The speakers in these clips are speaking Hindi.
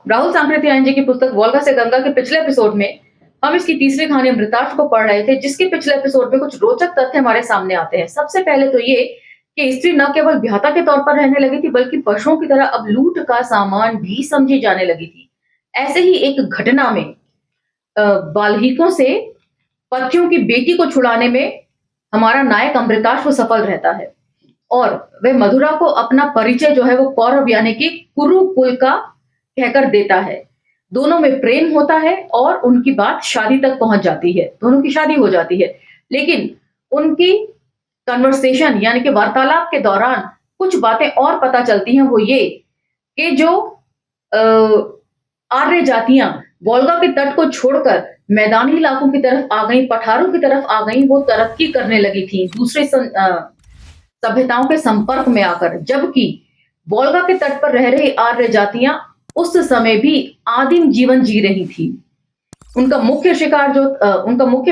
राहुल सांकृत्यायन जी की पुस्तक वोल्गा से गंगा के पिछले एपिसोड में हम इसकी तीसरी कहानी अमृतार्थ को पढ़ रहे थे, जिसके पिछले एपिसोड में कुछ रोचक तथ्य हमारे सामने आते हैं। सबसे पहले तो ये कि स्त्री न केवल ब्याहता के तौर पर रहने लगी थी, बल्कि पशुओं की तरह अब लूट का सामान भी समझी जाने लगी थी। ऐसे ही एक घटना में बाल्हिकों से पतियों की बेटी को छुड़ाने में हमारा नायक अमृतार्थ सफल रहता है और वह मधुरा को अपना परिचय जो है वो कौरव यानी कि कुरु कुल का कहकर देता है। दोनों में प्रेम होता है और उनकी बात शादी तक पहुंच जाती है, दोनों की शादी हो जाती है। लेकिन उनकी कन्वर्सेशन यानी कि वार्तालाप के दौरान कुछ बातें और पता चलती हैं, वो ये कि जो आर्य जातियां वोल्गा के तट को छोड़कर मैदानी इलाकों की तरफ आ गई, पठारों की तरफ आ गई, वो तरक्की करने लगी थी दूसरे सभ्यताओं के संपर्क में आकर, जबकि वोल्गा के तट पर रह रही आर्य जातियां उस समय भी आदिम जीवन जी रही थी। उनका मुख्य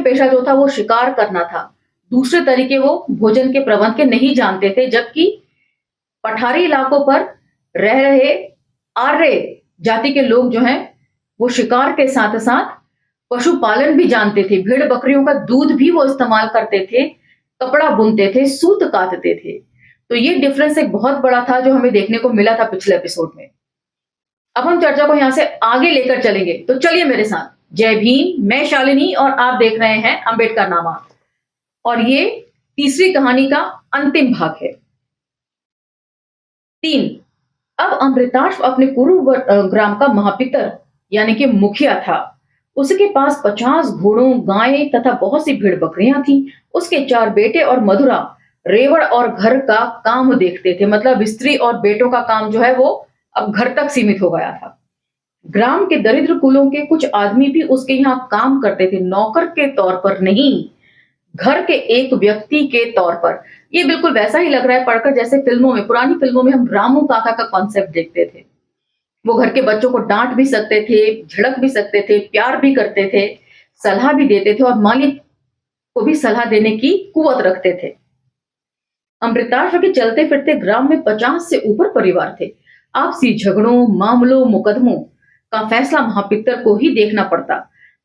पेशा जो था वो शिकार करना था। दूसरे तरीके वो भोजन के प्रबंध के नहीं जानते थे, जबकि पठारी इलाकों पर रह रहे आर्य जाति के लोग जो हैं वो शिकार के साथ साथ पशुपालन भी जानते थे। भेड़ बकरियों का दूध भी वो इस्तेमाल करते थे, कपड़ा बुनते थे, सूत काटते थे। तो ये डिफरेंस एक बहुत बड़ा था जो हमें देखने को मिला था पिछले एपिसोड में। अब हम चर्चा को यहां से आगे लेकर चलेंगे, तो चलिए मेरे साथ। जय भीम, मैं शालिनी और आप देख रहे हैं अंबेडकर नामा, और ये तीसरी कहानी का अंतिम भाग है। 3। अब अमृतार्थ अपने कुरु ग्राम का महापितर यानी कि मुखिया था। उसके पास 50 घोड़ों, गायें तथा बहुत सी भेड़ बकरियां थी। उसके 4 बेटे और मधुरा रेवड़ और घर का काम देखते थे। मतलब स्त्री और बेटों का काम जो है वो अब घर तक सीमित हो गया था। ग्राम के दरिद्र कुलों के कुछ आदमी भी उसके यहाँ काम करते थे, नौकर के तौर पर नहीं, घर के एक व्यक्ति के तौर पर। ये बिल्कुल वैसा ही लग रहा है पढ़कर जैसे फिल्मों में, पुरानी फिल्मों में हम रामू काका का कॉन्सेप्ट देखते थे। वो घर के बच्चों को डांट भी सकते थे, झिड़क भी सकते थे, प्यार भी करते थे, सलाह भी देते थे और मालिक को भी सलाह देने की कुवत रखते थे। अमृतार्थ के चलते फिरते ग्राम में 50 से ऊपर परिवार थे। आपसी झगड़ों, मामलों, मुकदमों का फैसला महापितर को ही देखना पड़ता।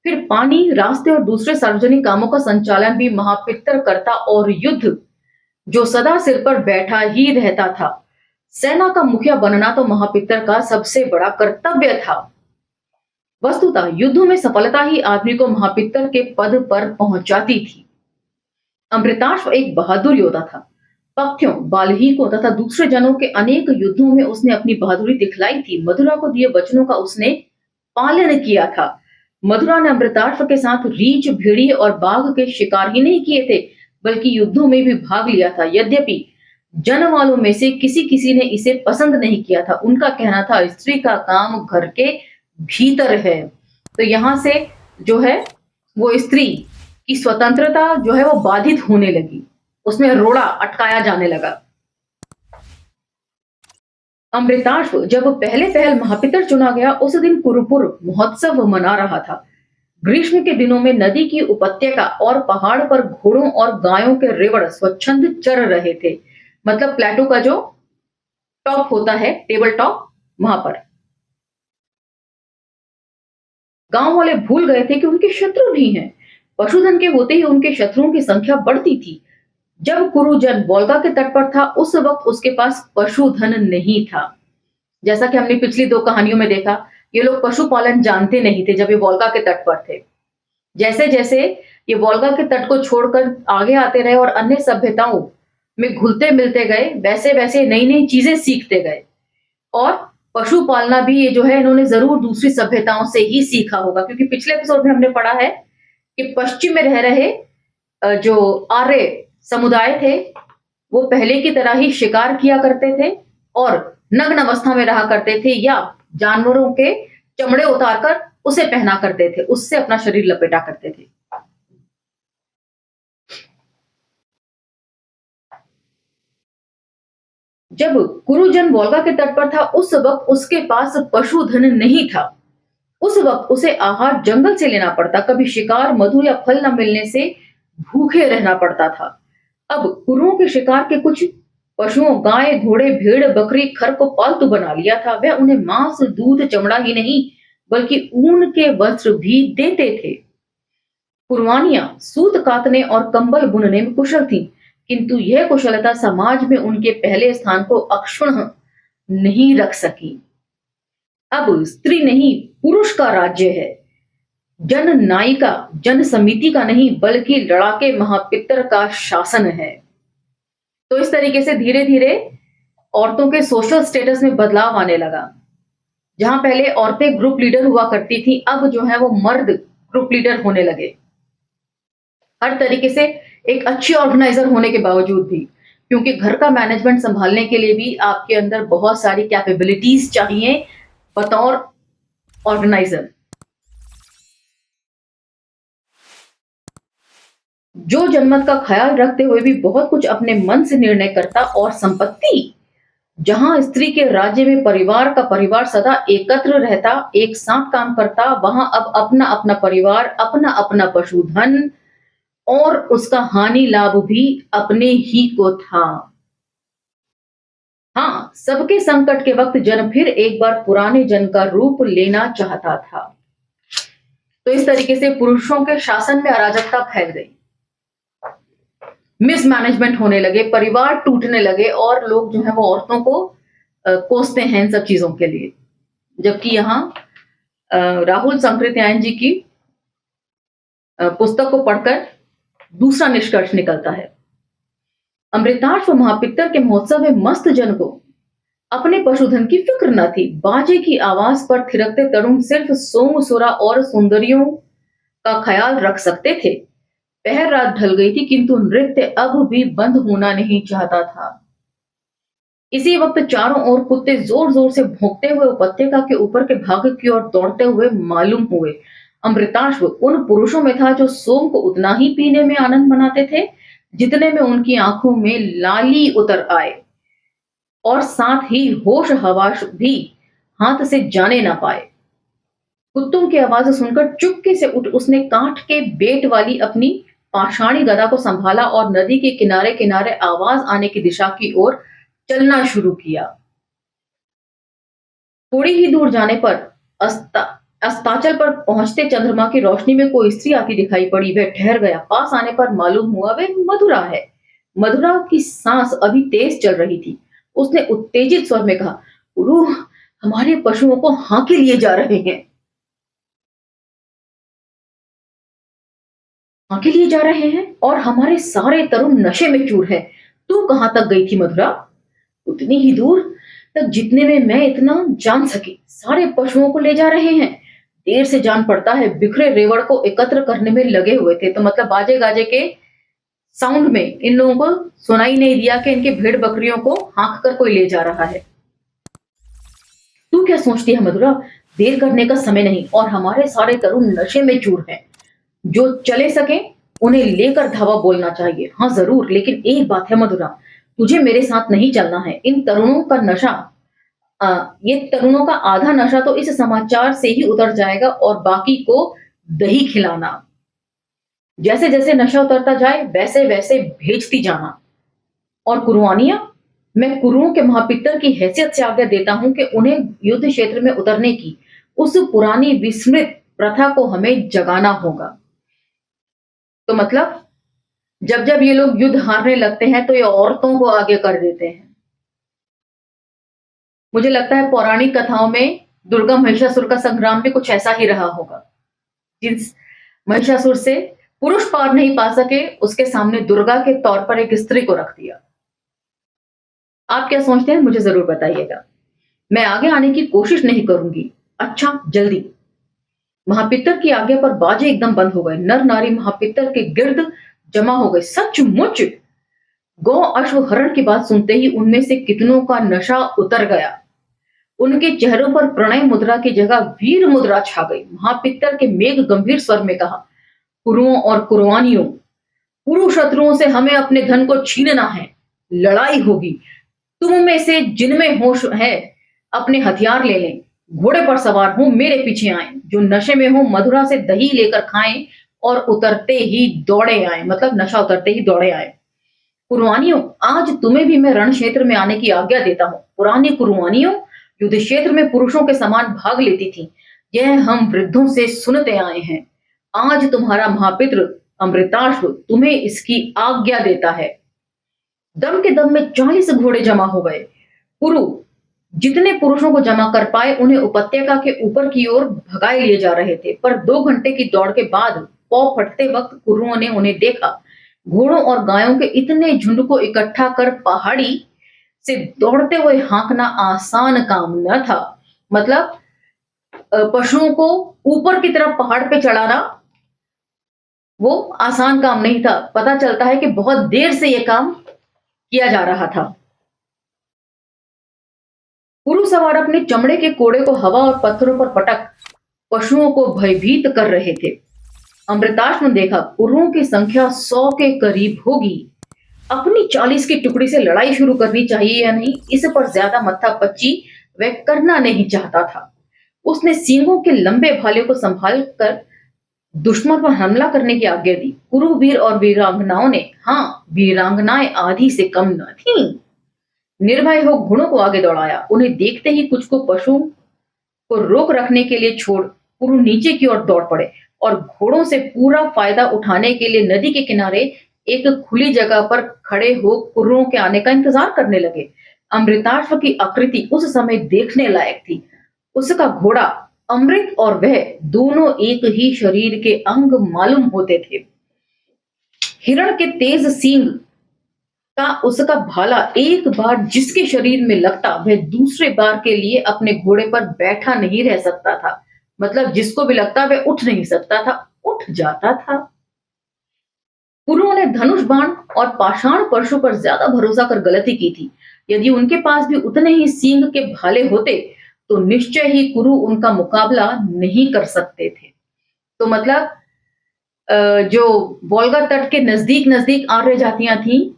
फिर पानी, रास्ते और दूसरे सार्वजनिक कामों का संचालन भी महापितर करता और युद्ध जो सदा सिर पर बैठा ही रहता था। सेना का मुखिया बनना तो महापितर का सबसे बड़ा कर्तव्य था। वस्तुतः युद्धों में सफलता ही आदमी को महापितर के पद पर पहुंचाती थी। अमृतार्थ एक बहादुर योद्धा था। पक्षियों, बाल्हिकों तथा दूसरे जनों के अनेक युद्धों में उसने अपनी बहादुरी दिखलाई थी। मधुरा को दिए वचनों का उसने पालन किया था। मधुरा ने अमृतार्थ के साथ रीछ, भेड़िए और बाघ के शिकार ही नहीं किए थे, बल्कि युद्धों में भी भाग लिया था। यद्यपि जन वालों में से किसी किसी ने इसे पसंद नहीं किया था। उनका कहना था स्त्री का काम घर के भीतर है। तो यहां से जो है वो स्त्री की स्वतंत्रता जो है वो बाधित होने लगी, उसमें रोड़ा अटकाया जाने लगा। अमृतार्थ जब पहले पहल महापितर चुना गया, उस दिन कुरुपुर महोत्सव मना रहा था। ग्रीष्म के दिनों में नदी की उपत्यका और पहाड़ पर घोड़ों और गायों के रेवड़ स्वच्छंद चर रहे थे। मतलब प्लेटो का जो टॉप होता है, टेबल टॉप, वहां पर गांव वाले भूल गए थे कि उनके शत्रु भी हैं। पशुधन के होते ही उनके शत्रुओं की संख्या बढ़ती थी। जब कुरुजन वोल्गा के तट पर था, उस वक्त उसके पास पशुधन नहीं था। जैसा कि हमने पिछली 2 कहानियों में देखा, ये लोग पशुपालन जानते नहीं थे जब ये वोल्गा के तट पर थे। जैसे जैसे ये वोल्गा के तट को छोड़कर आगे आते रहे और अन्य सभ्यताओं में घुलते मिलते गए, वैसे वैसे नई नई चीजें सीखते गए। और पशु पालना भी ये जो है इन्होंने जरूर दूसरी सभ्यताओं से ही सीखा होगा, क्योंकि पिछले एपिसोड में हमने पढ़ा है कि पश्चिम में रह रहे जो आर्य समुदाय थे वो पहले की तरह ही शिकार किया करते थे और नग्न अवस्था में रहा करते थे, या जानवरों के चमड़े उतारकर उसे पहना करते थे, उससे अपना शरीर लपेटा करते थे। जब कुरुजन वोल्गा के तट पर था, उस वक्त उसके पास पशुधन नहीं था। उस वक्त उसे आहार जंगल से लेना पड़ता, कभी शिकार, मधु या फल न मिलने से भूखे रहना पड़ता था। अब कुरुओं के शिकार के कुछ पशुओं, गाय, घोड़े, भेड़, बकरी, खर को पालतू बना लिया था। वह उन्हें मांस, दूध, चमड़ा ही नहीं बल्कि ऊन के वस्त्र भी देते थे। कुर्बानियां सूत कातने और कंबल बुनने में कुशल थीं, किंतु यह कुशलता समाज में उनके पहले स्थान को अक्षुण्ण नहीं रख सकी। अब स्त्री नहीं, पुरुष का राज्य है। जन नायिका, जन समिति का नहीं बल्कि लड़ाके महापितर का शासन है। तो इस तरीके से धीरे धीरे औरतों के सोशल स्टेटस में बदलाव आने लगा। जहां पहले औरतें ग्रुप लीडर हुआ करती थी, अब जो है वो मर्द ग्रुप लीडर होने लगे। हर तरीके से एक अच्छी ऑर्गेनाइजर होने के बावजूद भी, क्योंकि घर का मैनेजमेंट संभालने के लिए भी आपके अंदर बहुत सारी कैपेबिलिटीज चाहिए बतौर ऑर्गेनाइजर। जो जनमत का ख्याल रखते हुए भी बहुत कुछ अपने मन से निर्णय करता, और संपत्ति, जहां स्त्री के राज्य में परिवार का परिवार सदा एकत्र रहता, एक साथ काम करता, वहां अब अपना अपना परिवार, अपना अपना पशुधन और उसका हानि लाभ भी अपने ही को था। हाँ, सबके संकट के वक्त जन फिर एक बार पुराने जन का रूप लेना चाहता था। तो इस तरीके से पुरुषों के शासन में अराजकता फैल गई, मिसमैनेजमेंट होने लगे, परिवार टूटने लगे, और लोग जो है वो औरतों को कोसते हैं इन सब चीजों के लिए। जबकि यहाँ राहुल सांकृत्यायन जी की पुस्तक को पढ़कर दूसरा निष्कर्ष निकलता है। अमृतार्थ व महापितर के महोत्सव में मस्त जन को अपने पशुधन की फिक्र न थी। बाजे की आवाज पर थिरकते तरुण सिर्फ सोम, सुरा और सुंदरियों का ख्याल रख सकते थे। पहर रात ढल गई थी, किंतु नृत्य अब भी बंद होना नहीं चाहता था। इसी वक्त चारों ओर कुत्ते जोर जोर से भौंकते हुए उपत्यका के ऊपर के भाग की ओर दौड़ते हुए मालूम हुए। अमृताश्व उन पुरुषों में था जो सोम को उतना ही पीने में आनंद मनाते थे जितने में उनकी आंखों में लाली उतर आए, और साथ ही होश हवास भी हाथ से जाने ना पाए। कुत्तों की आवाज सुनकर चुपके से उठ उसने काठ के बेट वाली अपनी पाषाणी गदा को संभाला और नदी के किनारे किनारे आवाज आने की दिशा की ओर चलना शुरू किया। थोड़ी ही दूर जाने पर अस्ताचल पर पहुंचते चंद्रमा की रोशनी में कोई स्त्री आती दिखाई पड़ी। वह ठहर गया। पास आने पर मालूम हुआ वह मधुरा है। मधुरा की सांस अभी तेज चल रही थी। उसने उत्तेजित स्वर में कहा, गुरु, हमारे पशुओं को हांके लिए जा रहे हैं। हांके लिए जा रहे हैं और हमारे सारे तरुण नशे में चूर है। तू कहां तक गई थी मधुरा? उतनी ही दूर तक जितने में मैं इतना जान सकी। सारे पशुओं को ले जा रहे हैं। देर से जान पड़ता है, बिखरे रेवड़ को एकत्र करने में लगे हुए थे। तो मतलब बाजे गाजे के साउंड में इन लोगों को सुनाई नहीं दिया कि इनके भेड़ बकरियों को हाँक कर कोई ले जा रहा है। तू क्या सोचती है मधुरा? देर करने का समय नहीं, और हमारे सारे तरुण नशे में चूर हैं। जो चले सके उन्हें लेकर धावा बोलना चाहिए। हाँ जरूर, लेकिन एक बात है मधुरा, तुझे मेरे साथ नहीं चलना है। इन तरुणों का नशा, ये तरुणों का आधा नशा तो इस समाचार से ही उतर जाएगा, और बाकी को दही खिलाना। जैसे जैसे नशा उतरता जाए वैसे वैसे भेजती जाना। और कुर्बानियां, मैं कुरुओं के महापितर की हैसियत से आज्ञा देता हूं कि उन्हें युद्ध क्षेत्र में उतरने की उस पुरानी विस्मृत प्रथा को हमें जगाना होगा। तो मतलब जब जब ये लोग युद्ध हारने लगते हैं तो ये औरतों को आगे कर देते हैं। मुझे लगता है पौराणिक कथाओं में दुर्गा महिषासुर का संग्राम भी कुछ ऐसा ही रहा होगा। जिस महिषासुर से पुरुष पार नहीं पा सके, उसके सामने दुर्गा के तौर पर एक स्त्री को रख दिया। आप क्या सोचते हैं मुझे जरूर बताइएगा। मैं आगे आने की कोशिश नहीं करूंगी। अच्छा, जल्दी। महापितर की आज्ञा पर बाजे एकदम बंद हो गए। नर नारी महापितर के गिर्द जमा हो गए। सचमुच गौ अश्व हरण की बात सुनते ही उनमें से कितनों का नशा उतर गया। उनके चेहरों पर प्रणय मुद्रा की जगह वीर मुद्रा छा गई। महापितर के मेघ गंभीर स्वर में कहा, कुरुओं और कुर्बानियों, कुरु शत्रुओं से हमें अपने धन को छीनना है। लड़ाई होगी। तुम में से जिनमें होश है अपने हथियार ले लें, घोड़े पर सवार हो मेरे पीछे आए। जो नशे में हो मधुरा से दही लेकर खाएं और उतरते ही दौड़े आए। मतलब नशा उतरते ही दौड़े आए। कुरवानियों, आज तुम्हें भी मैं रण क्षेत्र में आने की आज्ञा देता हूँ। पुरानी कुरवानियों युद्ध क्षेत्र में पुरुषों के समान भाग लेती थी। यह हम वृद्धों से सुनते आए हैं। आज तुम्हारा महापित्र अमृताश्व तुम्हें इसकी आज्ञा देता है। दम के दम में 40 घोड़े जमा हो गए। कुरु जितने पुरुषों को जमा कर पाए उन्हें उपत्यका के ऊपर की ओर भगाए लिए जा रहे थे, पर 2 घंटे की दौड़ के बाद पौ फटते वक्त कुरुओं ने उन्हें देखा। घोड़ों और गायों के इतने झुंड को इकट्ठा कर पहाड़ी से दौड़ते हुए हाँकना आसान काम न था। मतलब पशुओं को ऊपर की तरफ पहाड़ पे चढ़ाना वो आसान काम नहीं था। पता चलता है कि बहुत देर से यह काम किया जा रहा था। पुरु सवार अपने चमड़े के कोड़े को हवा और पत्थरों पर पटक पशुओं को भयभीत कर रहे थे। अमृताश ने देखा पुरुओं की संख्या 100 के करीब होगी। अपनी 40 की टुकड़ी से लड़ाई शुरू करनी चाहिए या नहीं, इस पर ज्यादा मत्थापच्ची वह करना नहीं चाहता था। उसने सींगों के लंबे भाले को संभाल कर दुश्मन पर हमला करने की आज्ञा दी। कुरुवीर और वीरांगनाओं ने, हाँ वीरांगनाएं आधी से कम न थीं, निर्भय हो घोड़ों को आगे दौड़ाया। उन्हें देखते ही कुछ को पशुओं को रोक रखने के लिए छोड़ पुरु नीचे की ओर दौड़ पड़े और घोड़ों से पूरा फायदा उठाने के लिए नदी के किनारे एक खुली जगह पर खड़े हो कुर्रों के आने का इंतजार करने लगे। अमृताश्व की आकृति उस समय देखने लायक थी। उसका घोड़ा अमृत और वह दोनों एक ही शरीर के अंग मालूम होते थे। हिरण के तेज सींग का उसका भाला एक बार जिसके शरीर में लगता वह दूसरे बार के लिए अपने घोड़े पर बैठा नहीं रह सकता था। मतलब जिसको भी लगता वह उठ नहीं सकता था, उठ जाता था। पुरुओं ने धनुष बाण और पाषाण परशु पर ज्यादा भरोसा कर गलती की थी। यदि उनके पास भी उतने ही सींग के भाले होते तो निश्चय ही कुरु उनका मुकाबला नहीं कर सकते थे। तो मतलब जो वोल्गा तट के नजदीक नजदीक आर्य जातियां थी,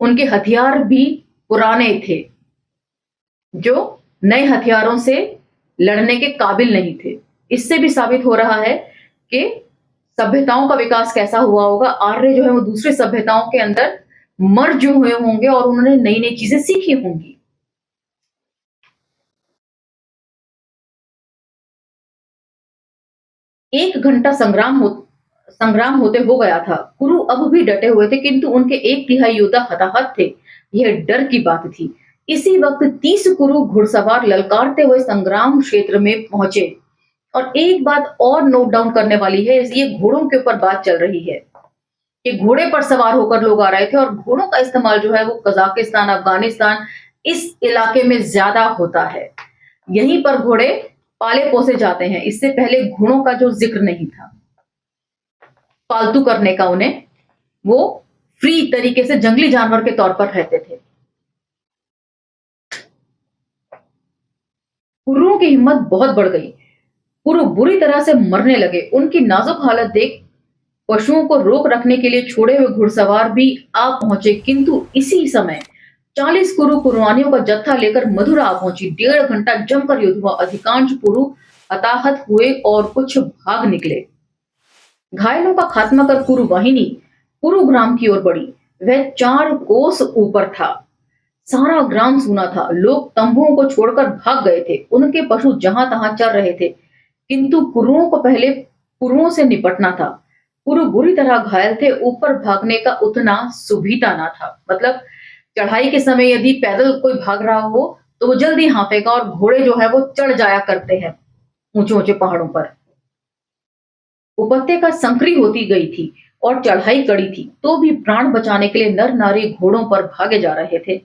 उनके हथियार भी पुराने थे, जो नए हथियारों से लड़ने के काबिल नहीं थे। इससे भी साबित हो रहा है कि सभ्यताओं का विकास कैसा हुआ होगा। आर्य जो है वो दूसरी सभ्यताओं के अंदर मर्ज हुए होंगे और उन्होंने नई नई चीजें सीखी होंगी। 1 घंटा संग्राम होते हो गया था। कुरु अब भी डटे हुए थे, किंतु उनके 1/3 योद्धा हताहत थे। यह डर की बात थी। इसी वक्त 30 कुरु घुड़सवार ललकारते हुए संग्राम क्षेत्र में पहुंचे। और एक बात और नोट डाउन करने वाली है, ये घोड़ों के ऊपर बात चल रही है कि घोड़े पर सवार होकर लोग आ रहे थे और घोड़ों का इस्तेमाल जो है वो कजाकिस्तान, अफगानिस्तान इस इलाके में ज्यादा होता है। यहीं पर घोड़े पाले पोसे जाते हैं। इससे पहले घोड़ों का जो जिक्र नहीं था पालतू करने का, उन्हें वो फ्री तरीके से जंगली जानवर के तौर पर रहते थे। कुरुओं की हिम्मत बहुत बढ़ गई। कुरु बुरी तरह से मरने लगे। उनकी नाजुक हालत देख पशुओं को रोक रखने के लिए छोड़े हुए घुड़सवार भी आ पहुंचे, किंतु इसी समय 40 कुरु कुरवानियों का जत्था लेकर मधुरा आ पहुंची। 1.5 घंटा जमकर युद्ध हुआ। अधिकांश कुरु हताहत हुए और कुछ भाग निकले। घायलों का खात्मा कर कुरु वाहिनी कुरु ग्राम की ओर बढ़ी। वह 4 कोस ऊपर था। सारा ग्राम सूना था। लोग तंबुओं को छोड़कर भाग गए थे। उनके पशु जहां तहां चर रहे थे, किंतु कुरुओं को पहले कुरुओं से निपटना था। कुरु बुरी तरह घायल थे। ऊपर भागने का उतना सुविधा ना था। मतलब चढ़ाई के समय यदि पैदल कोई भाग रहा हो तो वो जल्दी हांफेगा, और घोड़े जो है वो चढ़ जाया करते हैं ऊंचे ऊंचे पहाड़ों पर। उपत्यका संकरी होती गई थी और चढ़ाई कड़ी थी, तो भी प्राण बचाने के लिए नर नारी घोड़ों पर भागे जा रहे थे।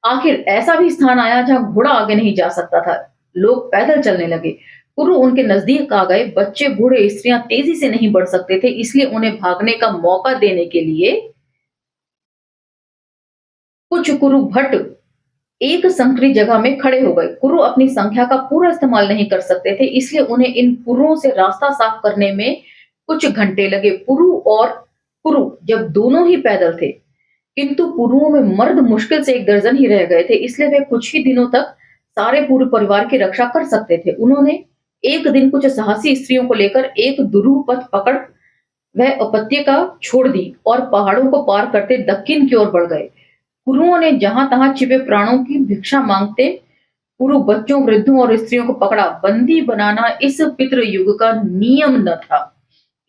आखिर ऐसा भी स्थान आया जहां घोड़ा आगे नहीं जा सकता था। लोग पैदल चलने लगे। कुरु उनके नजदीक आ गए। बच्चे, बूढ़े, स्त्रियां तेजी से नहीं बढ़ सकते थे, इसलिए उन्हें भागने का मौका देने के लिए कुछ कुरु भट्ट एक संकरी जगह में खड़े हो गए। कुरु अपनी संख्या का पूरा इस्तेमाल नहीं कर सकते थे, इसलिए उन्हें इन पुरुओं से रास्ता साफ करने में कुछ घंटे लगे। पुरु और कुरु जब दोनों ही पैदल थे, किंतु पुरुओं में मर्द मुश्किल से 1 दर्जन ही रह गए थे, इसलिए वे कुछ ही दिनों तक सारे पूरे परिवार की रक्षा कर सकते थे। उन्होंने एक दिन कुछ साहसी स्त्रियों को लेकर एक दुरूह पथ पकड़ वह उपत्यका छोड़ दी और पहाड़ों को पार करते दक्षिण की ओर बढ़ गए। कुरुओं ने जहां तहां छिपे प्राणों की भिक्षा मांगते कुरु बच्चों, वृद्धों और स्त्रियों को पकड़ा। बंदी बनाना इस पितृयुग का नियम न था,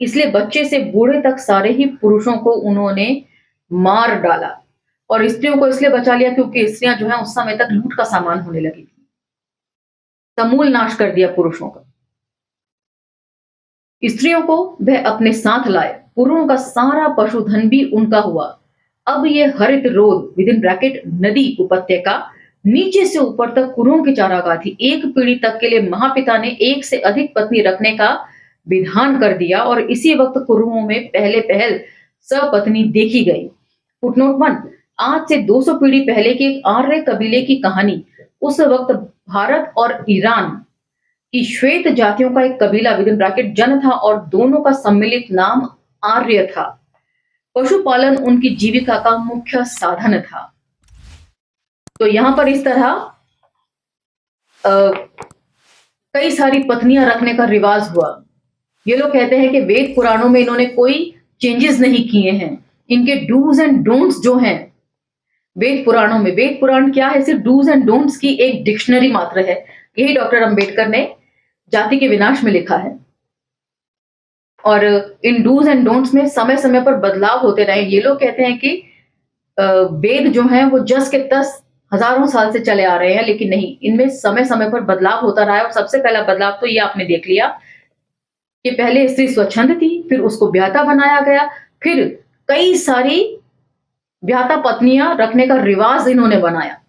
इसलिए बच्चे से बूढ़े तक सारे ही पुरुषों को उन्होंने मार डाला और स्त्रियों को इसलिए बचा लिया क्योंकि स्त्रियां जो है उस समय तक लूट का सामान होने लगी थी। समूल नाश कर दिया पुरुषों का। स्त्रियों को वह अपने साथ लाए, पुरुषों का सारा पशुधन भी उनका हुआ। अब ये हरित रोध विद इन ब्रैकेट नदी उपत्यका नीचे से ऊपर तक कुरुओं की चारागाह थी। एक पीढ़ी तक के लिए महापिता ने एक से अधिक पत्नी रखने का विधान कर दिया और इसी वक्त कुरुओं में पहले पहल सपत्नी देखी गई। फुटनोट 1, आज से 200 पीढ़ी पहले की एक आर्य कबीले की कहानी। उस वक्त भारत और ईरान की श्वेत जातियों का एक कबीला विद इन ब्रैकेट जन था और दोनों का सम्मिलित नाम आर्य था। पशुपालन उनकी जीविका का मुख्य साधन था। तो यहां पर इस तरह कई सारी पत्नियां रखने का रिवाज हुआ। ये लोग कहते हैं कि वेद पुराणों में इन्होंने कोई चेंजेस नहीं किए हैं। इनके डूज एंड डोंट्स जो हैं वेद पुराणों में, वेद पुराण क्या है, सिर्फ डूज एंड डोंट्स की एक डिक्शनरी मात्र है। यही डॉक्टर अंबेडकर ने जाति के विनाश में लिखा है। और इन डूज एंड डोंट्स में समय समय पर बदलाव होते रहे। ये लोग कहते हैं कि वेद जो है वो जस के तस हजारों साल से चले आ रहे हैं, लेकिन नहीं, इनमें समय समय पर बदलाव होता रहा है। और सबसे पहला बदलाव तो ये आपने देख लिया कि पहले स्त्री स्वच्छंद थी, फिर उसको ब्याहता बनाया गया, फिर कई सारी ब्याहता पत्नियां रखने का रिवाज इन्होंने बनाया।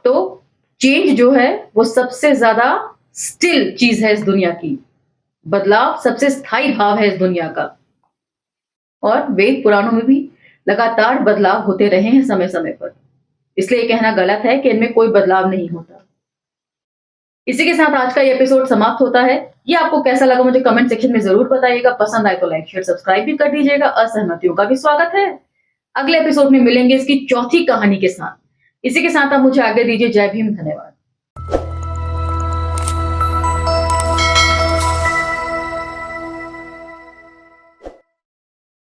तो चेंज जो है वो सबसे ज्यादा स्टिल चीज है इस दुनिया की। बदलाव सबसे स्थायी भाव है इस दुनिया का। और वेद पुराणों में भी लगातार बदलाव होते रहे हैं समय समय पर, इसलिए ये कहना गलत है कि इनमें कोई बदलाव नहीं होता। इसी के साथ आज का ये एपिसोड समाप्त होता है। ये आपको कैसा लगा मुझे कमेंट सेक्शन में जरूर बताइएगा। पसंद आए तो लाइक शेयर सब्सक्राइब भी कर दीजिएगा। असहमतियों का भी स्वागत है। अगले एपिसोड में मिलेंगे इसकी चौथी कहानी के साथ। इसी के साथ आप मुझे आगे दीजिए। जय भीम, धन्यवाद।